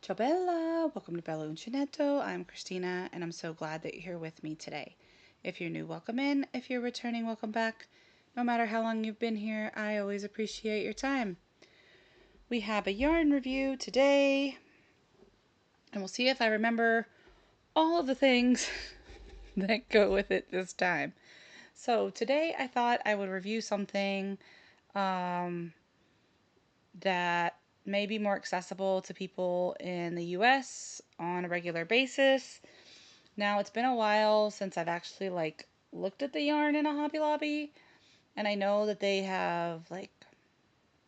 Ciao Bella! Welcome to Bella Uncinetto. I'm Christina and I'm so glad that you're here with me today. If you're new, welcome in. If you're returning, welcome back. No matter how long you've been here, I always appreciate your time. We have a yarn review today and we'll see if I remember all of the things that go with it this time. So today I thought I would review something that may be more accessible to people in the US on a regular basis. Now, it's been a while since I've actually looked at the yarn in a Hobby Lobby, and I know that they have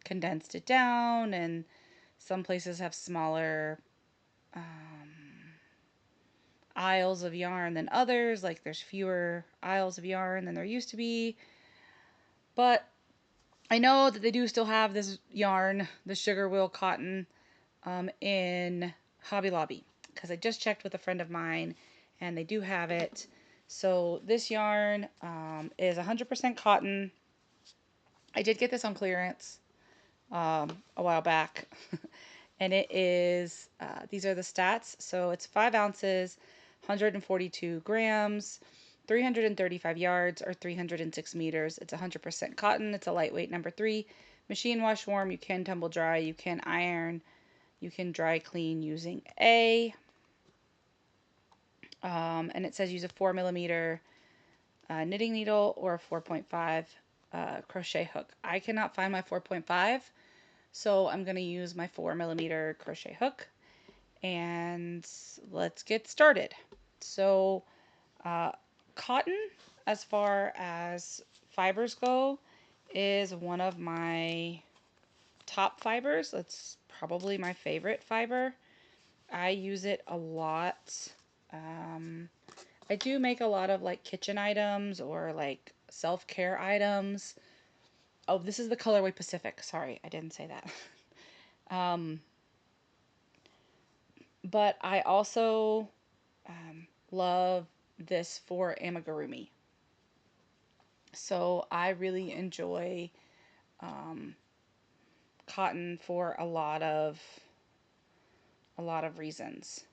condensed it down, and some places have smaller aisles of yarn than others. Like there's fewer aisles of yarn than there used to be. But I know that they do still have this yarn, the Sugarwheel cotton, in Hobby Lobby because I just checked with a friend of mine and they do have it. So this yarn is 100% cotton. I did get this on clearance a while back. And it is, these are the stats. So it's 5 ounces, 142 grams, 335 yards, or 306 meters. It's 100% cotton. It's a lightweight number 3. Machine wash warm. You can tumble dry. You can iron. You can dry clean using and it says use a 4mm knitting needle or a 4.5 crochet hook. I cannot find my 4.5, so I'm going to use my 4mm crochet hook. And let's get started. So cotton, as far as fibers go, is one of my top fibers. It's probably my favorite fiber. I use it a lot. I do make a lot of kitchen items or self-care items. Oh, this is the colorway Pacific. Sorry, I didn't say that. But I also love this for amigurumi. So I really enjoy cotton for a lot of reasons.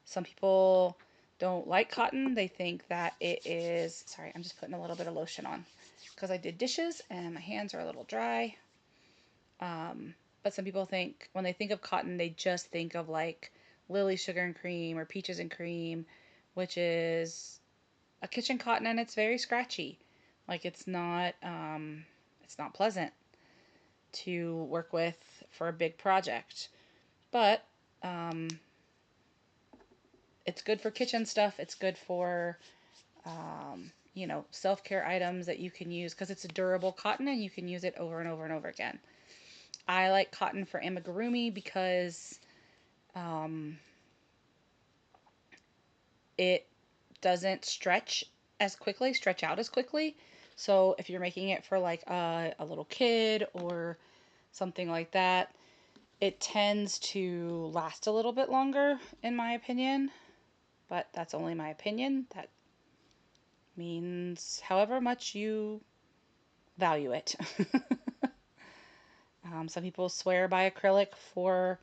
Some people don't like cotton. They think that it is, sorry, I'm just putting a little bit of lotion on because I did dishes and my hands are a little dry. But some people think, when they think of cotton, they just think of Lily Sugar and Cream or Peaches and Cream, which is a kitchen cotton and it's very scratchy. It's not pleasant to work with for a big project. But it's good for kitchen stuff. It's good for, self-care items that you can use because it's a durable cotton and you can use it over and over and over again. I like cotton for amigurumi because it doesn't stretch out as quickly. So if you're making it for a little kid or something like that, it tends to last a little bit longer, in my opinion. But that's only my opinion. That means however much you value it. Some people swear by acrylic for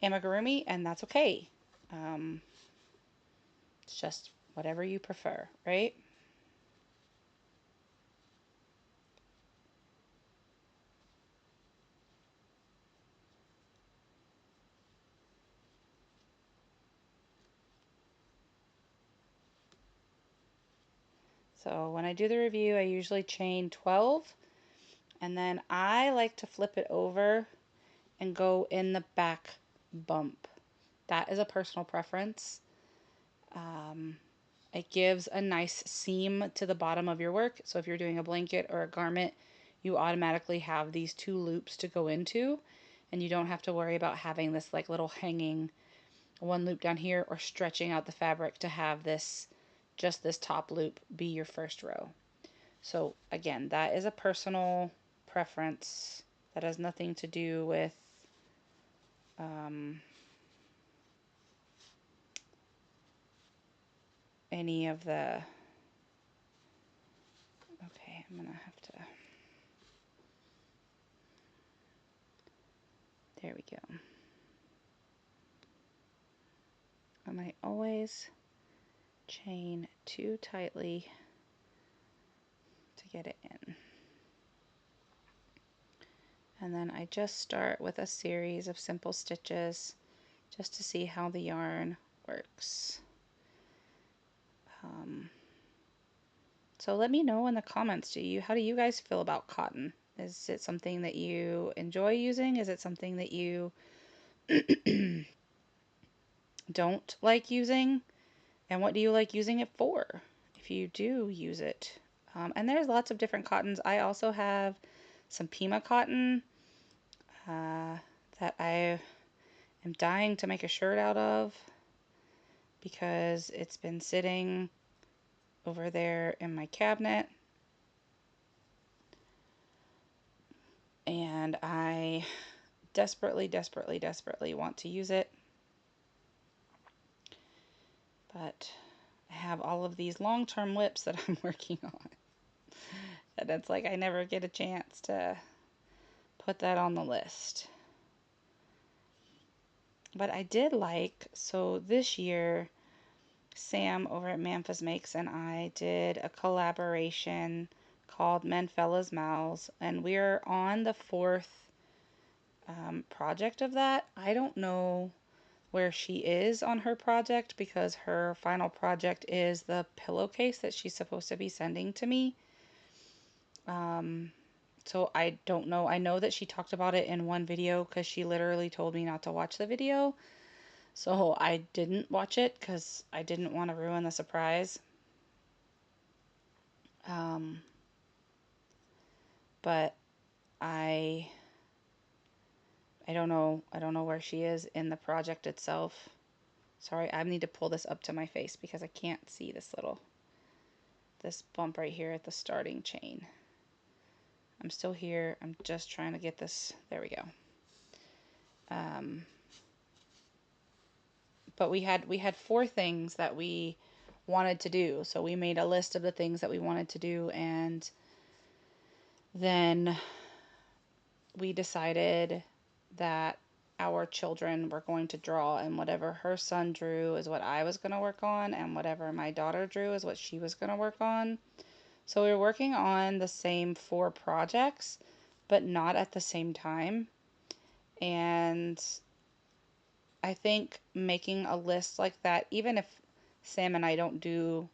amigurumi, and that's okay. It's just whatever you prefer, right? So when I do the review, I usually chain 12, and then I like to flip it over and go in the back bump. That is a personal preference. It gives a nice seam to the bottom of your work. So if you're doing a blanket or a garment, you automatically have these 2 loops to go into, and you don't have to worry about having this little hanging 1 loop down here or stretching out the fabric to have just this top loop be your first row. So again, that is a personal preference. That has nothing to do with any of the, okay, I'm gonna have to, there we go. and I always chain too tightly to get it in. And then I just start with a series of simple stitches just to see how the yarn works. So let me know in the comments, how do you guys feel about cotton? Is it something that you enjoy using? Is it something that you don't like using? And what do you like using it for, if you do use it? And there's lots of different cottons. I also have some Pima cotton that I am dying to make a shirt out of because it's been sitting over there in my cabinet. And I desperately, desperately, desperately want to use it. But I have all of these long-term whips that I'm working on. And it's like I never get a chance to put that on the list. But I did like, so this year, Sam over at Memphis Makes and I did a collaboration called Men Fellas Mouths, and we're on the fourth project of that. I don't know where she is on her project because her final project is the pillowcase that she's supposed to be sending to me. So I don't know. I know that she talked about it in one video because she literally told me not to watch the video. So I didn't watch it because I didn't want to ruin the surprise. But I don't know. I don't know where she is in the project itself. Sorry, I need to pull this up to my face because I can't see this bump right here at the starting chain. I'm still here. I'm just trying to get this. There we go. But we had 4 things that we wanted to do. So we made a list of the things that we wanted to do, and then we decided that our children were going to draw, and whatever her son drew is what I was going to work on, and whatever my daughter drew is what she was going to work on. So we were working on the same 4 projects, but not at the same time. And I think making a list like that, even if Sam and I don't do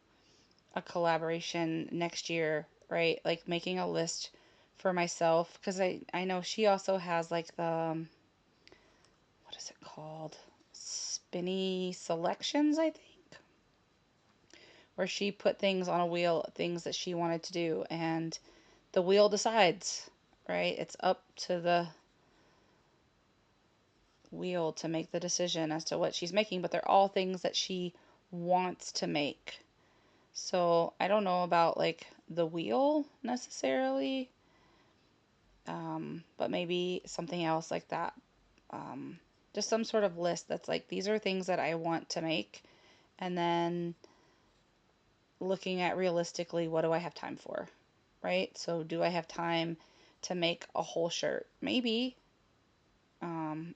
a collaboration next year, right? Like making a list for myself, because I know she also has like the, what is it called? Spinny selections, I think, where she put things on a wheel, things that she wanted to do, and the wheel decides, right? It's up to the wheel to make the decision as to what she's making, but they're all things that she wants to make. So I don't know about like the wheel necessarily, but maybe something else like that. Just some sort of list that's like, these are things that I want to make, and then looking at realistically, what do I have time for, right? So do I have time to make a whole shirt? Maybe.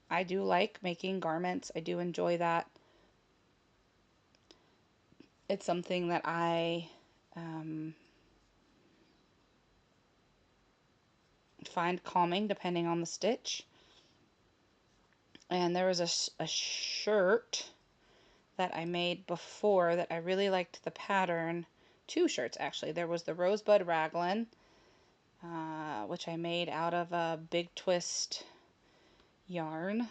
I do like making garments. I do enjoy that. It's something that I find calming depending on the stitch. And there was a shirt that I made before that I really liked the pattern. 2 shirts actually. There was the Rosebud Raglan, which I made out of a Big Twist yarn.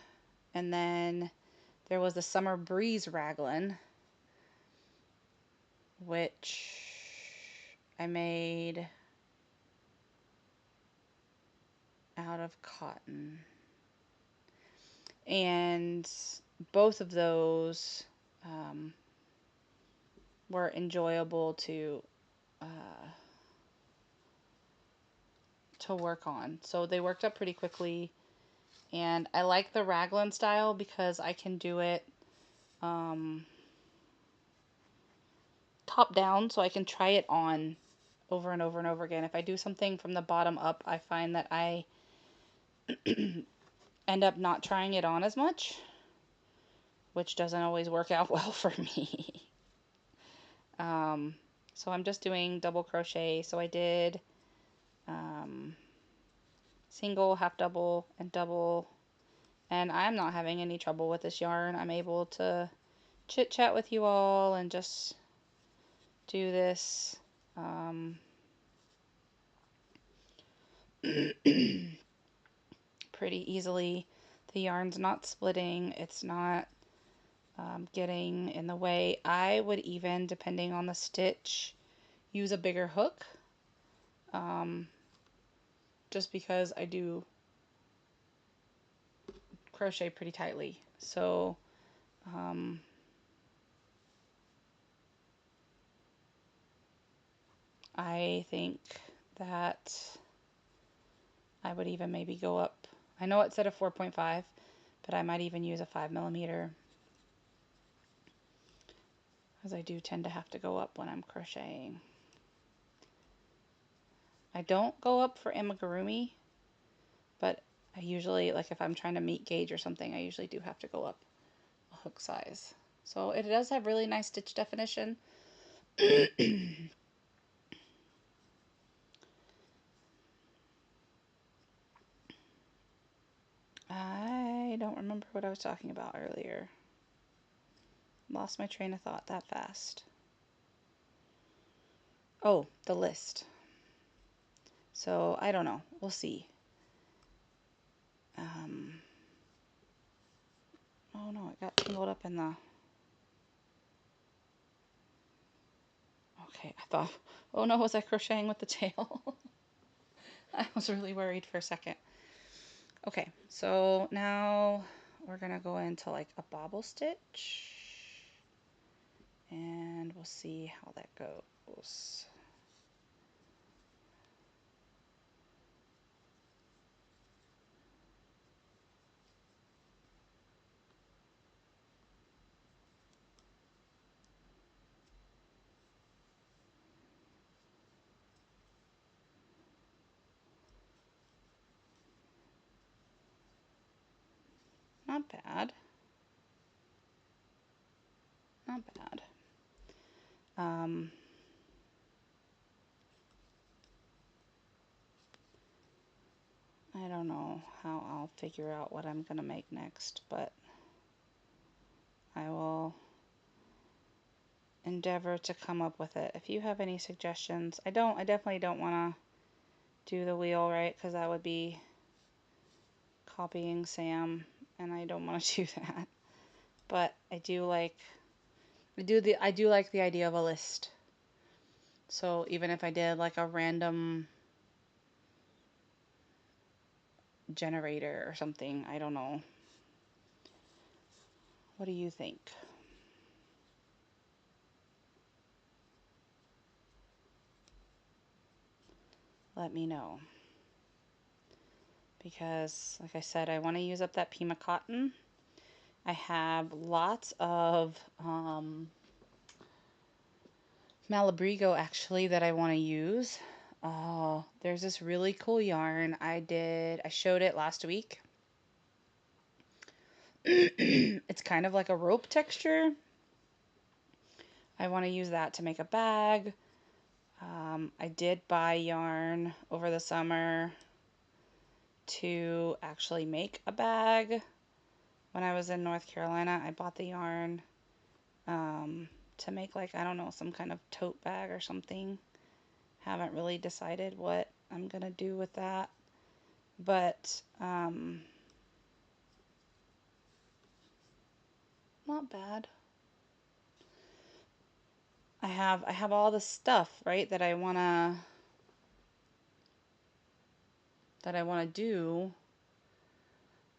And then there was the Summer Breeze Raglan, which I made out of cotton. And both of those were enjoyable to work on. So they worked up pretty quickly. And I like the raglan style because I can do it top down, so I can try it on over and over and over again. If I do something from the bottom up, I find that I end up not trying it on as much. which doesn't always work out well for me. So I'm just doing double crochet. So I did um, single, half double, and double, and I'm not having any trouble with this yarn. I'm able to chit chat with you all and just do this pretty easily. The yarn's not splitting, it's not getting in the way. I would even, depending on the stitch, use a bigger hook, just because I do crochet pretty tightly. So I think that I would even maybe go up. I know it said a 4.5, but I might even use a 5mm, because I do tend to have to go up when I'm crocheting. I don't go up for amigurumi, but I usually, like if I'm trying to meet gauge or something, I usually do have to go up a hook size. So it does have really nice stitch definition. I don't remember what I was talking about earlier. Lost my train of thought that fast. Oh, the list. So I don't know. We'll see. Oh no, it got tangled up in the... Okay, I thought, oh no, was I crocheting with the tail? I was really worried for a second. Okay, so now we're gonna go into like a bobble stitch, and we'll see how that goes. Not bad. Not bad. I don't know how I'll figure out what I'm gonna make next, but I will endeavor to come up with it. If you have any suggestions, I definitely don't want to do the wheel right, because that would be copying Sam, and I don't want to do that. But I do like the idea of a list. So even if I did like a random generator or something, I don't know. What do you think? Let me know. Because like I said, I want to use up that Pima cotton. I have lots of Malabrigo actually that I want to use. Oh, there's this really cool yarn I showed it last week. It's kind of like a rope texture. I want to use that to make a bag. I did buy yarn over the summer to actually make a bag. When I was in North Carolina, I bought the yarn to make, like, I don't know, some kind of tote bag or something. Haven't really decided what I'm gonna do with that, but not bad. I have all the stuff, right, that I wanna do,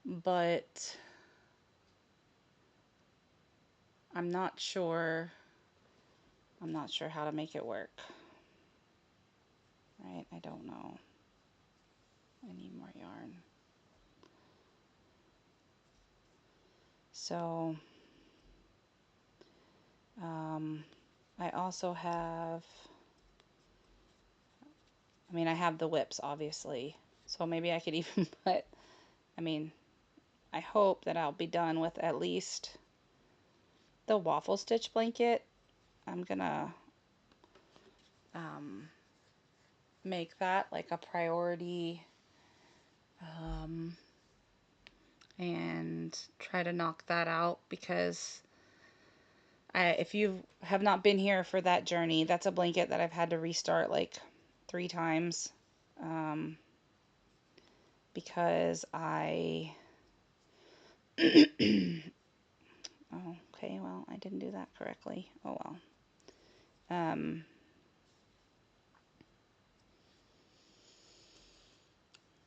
but I'm not sure how to make it work. Right? I don't know. I need more yarn. So I also have, I mean, I have the whips, obviously. So maybe I could even put, I mean, I hope that I'll be done with at least the waffle stitch blanket. I'm gonna um, make that like a priority, um, and try to knock that out because if you have not been here for that journey, that's a blanket that I've had to restart like 3 times, um, because I oh, okay, well, I didn't do that correctly. Oh well. Um,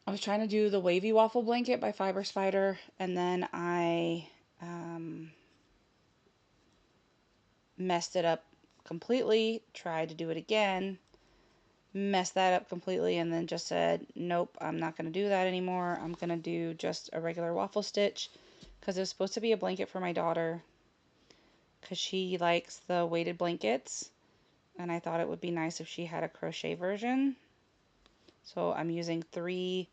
I was trying to do the wavy waffle blanket by Fiber Spider, and then I um, messed it up completely, tried to do it again, messed that up completely, and then just said, nope, I'm not going to do that anymore. I'm going to do just a regular waffle stitch because it was supposed to be a blanket for my daughter because she likes the weighted blankets, and I thought it would be nice if she had a crochet version. So I'm using 3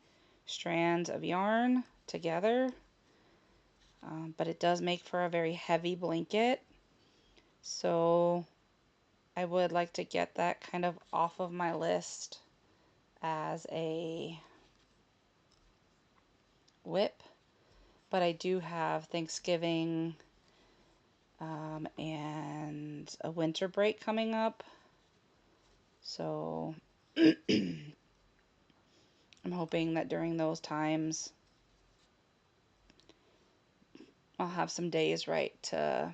strands of yarn together, but it does make for a very heavy blanket. So I would like to get that kind of off of my list as a whip, but I do have Thanksgiving and a winter break coming up, so I'm hoping that during those times I'll have some days right to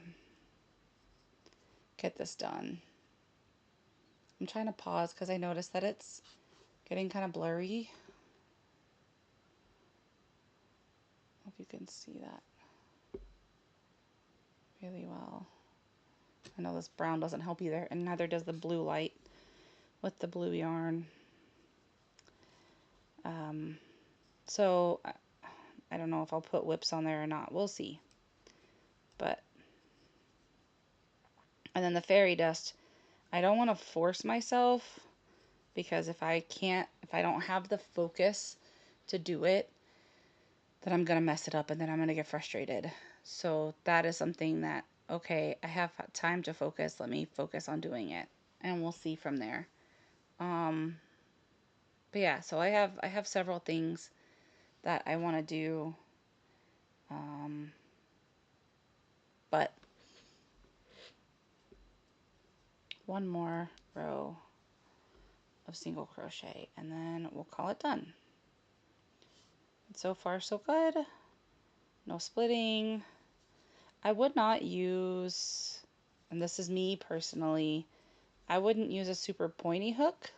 get this done. I'm trying to pause because I noticed that it's getting kind of blurry. Hope you can see that really well. I know this brown doesn't help either, and neither does the blue light with the blue yarn. So I don't know if I'll put whips on there or not. We'll see. But, and then the fairy dust, I don't want to force myself because if I don't have the focus to do it, then I'm going to mess it up and then I'm going to get frustrated. So that is something that, okay, I have time to focus. Let me focus on doing it and we'll see from there. But yeah, so I have several things that I want to do. But one more row of single crochet and then we'll call it done. So far so good. No splitting. I would not use, and this is me personally, I wouldn't use a super pointy hook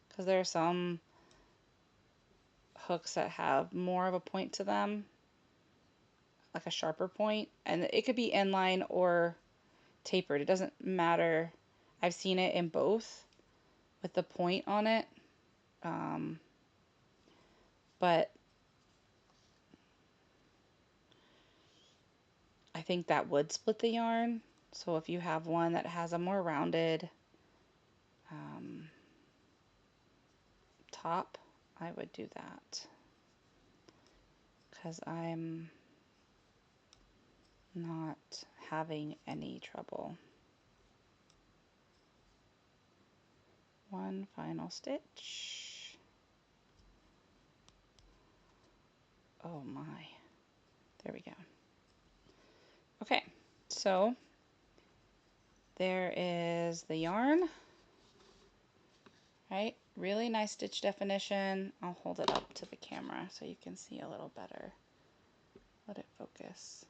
because there are some hooks that have more of a point to them, like a sharper point, and it could be inline or tapered. It doesn't matter. I've seen it in both with the point on it, but I think that would split the yarn. So if you have one that has a more rounded top, I would do that because I'm not having any trouble. One final stitch. Oh my. There we go. Okay, so there is the yarn, right? Really nice stitch definition. I'll hold it up to the camera so you can see a little better. Let it focus.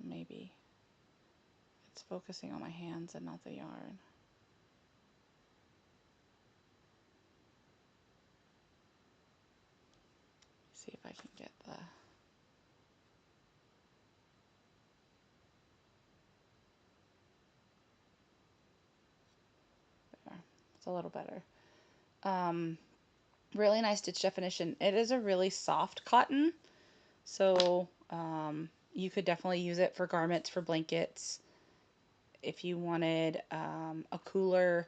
Maybe it's focusing on my hands and not the yarn. See if I can get the there. It's a little better. Really nice stitch definition. It is a really soft cotton, so you could definitely use it for garments, for blankets. If you wanted a cooler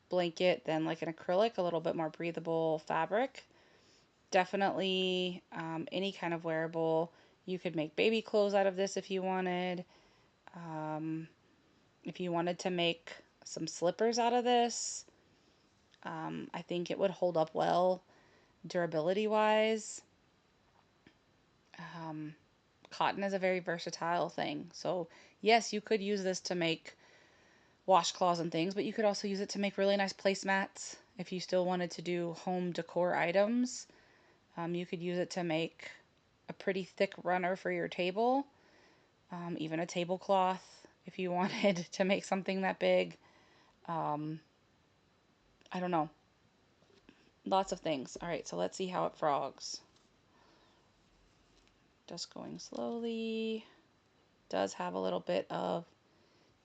blanket than like an acrylic, a little bit more breathable fabric, definitely any kind of wearable. You could make baby clothes out of this if you wanted. If you wanted to make some slippers out of this, I think it would hold up well durability wise. Cotton is a very versatile thing. So yes, you could use this to make washcloths and things, but you could also use it to make really nice placemats. If you still wanted to do home decor items, you could use it to make a pretty thick runner for your table, even a tablecloth if you wanted to make something that big. I don't know. Lots of things. All right, so let's see how it frogs. Just going slowly. Does have a little bit of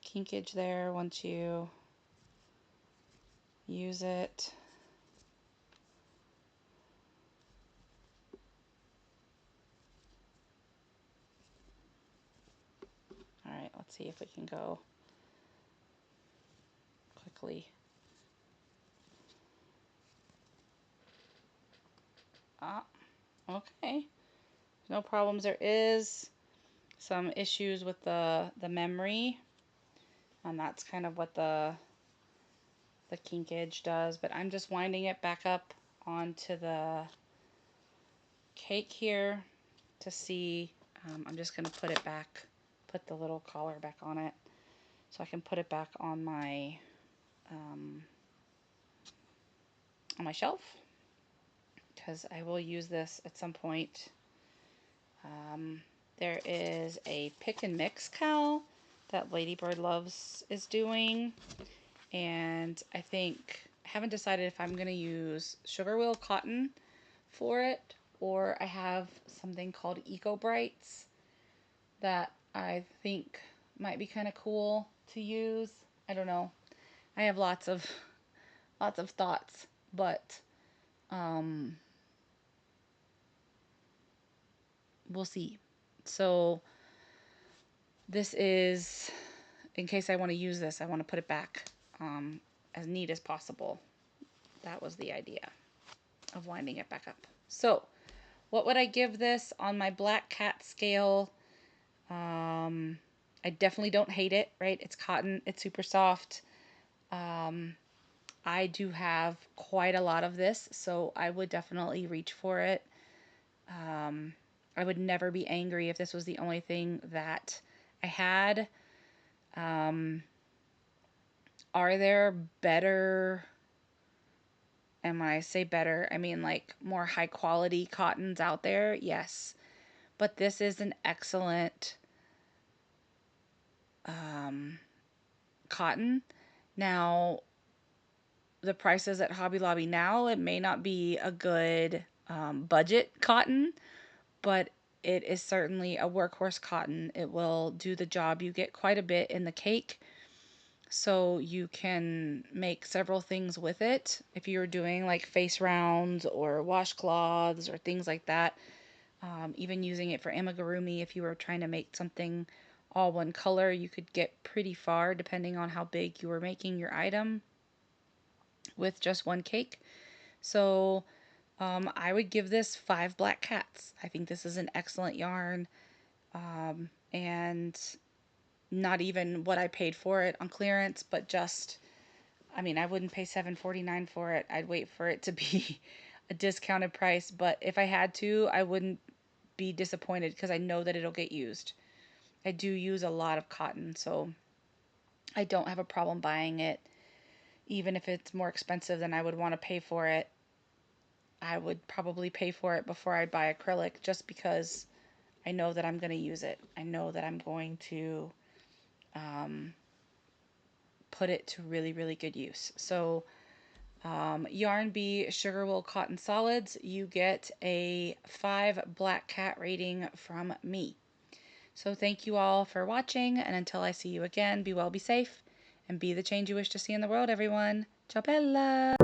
kinkage there once you use it. All right, let's see if we can go quickly. Ah, okay. No problems. There is some issues with the memory, and that's kind of what the kinkage does, but I'm just winding it back up onto the cake here to see. I'm just going to put it back, put the little collar back on it so I can put it back on my shelf, because I will use this at some point. There is a pick and mix cowl that Ladybird Loves is doing, and I haven't decided if I'm going to use Sugarwheel cotton for it, or I have something called Eco Brights that I think might be kind of cool to use. I don't know. I have lots of thoughts, but we'll see. So this is, in case I want to use this, I want to put it back as neat as possible. That was the idea of winding it back up. So what would I give this on my black cat scale? I definitely don't hate it, right? It's cotton, it's super soft. I do have quite a lot of this, so I would definitely reach for it. I would never be angry if this was the only thing that I had. Are there better, and when I say better, I mean like more high quality cottons out there? Yes. But this is an excellent cotton. Now, the prices at Hobby Lobby now, it may not be a good budget cotton, but it is certainly a workhorse cotton. It will do the job. You get quite a bit in the cake, so you can make several things with it. If you're doing like face rounds or washcloths or things like that, even using it for amigurumi, if you were trying to make something all one color, you could get pretty far depending on how big you were making your item with just one cake. So I would give this 5 black cats. I think this is an excellent yarn, and not even what I paid for it on clearance, but just, I mean, I wouldn't pay $7.49 for it. I'd wait for it to be a discounted price, but if I had to, I wouldn't be disappointed because I know that it'll get used. I do use a lot of cotton, so I don't have a problem buying it. Even if it's more expensive than I would want to pay for it, I would probably pay for it before I'd buy acrylic, just because I know that I'm going to use it. I know that I'm going to put it to really, really good use. So Yarn Bee Sugarwheel Cotton Solids, you get a 5 black cat rating from me. So thank you all for watching, and until I see you again, be well, be safe, and be the change you wish to see in the world, everyone. Ciao bella!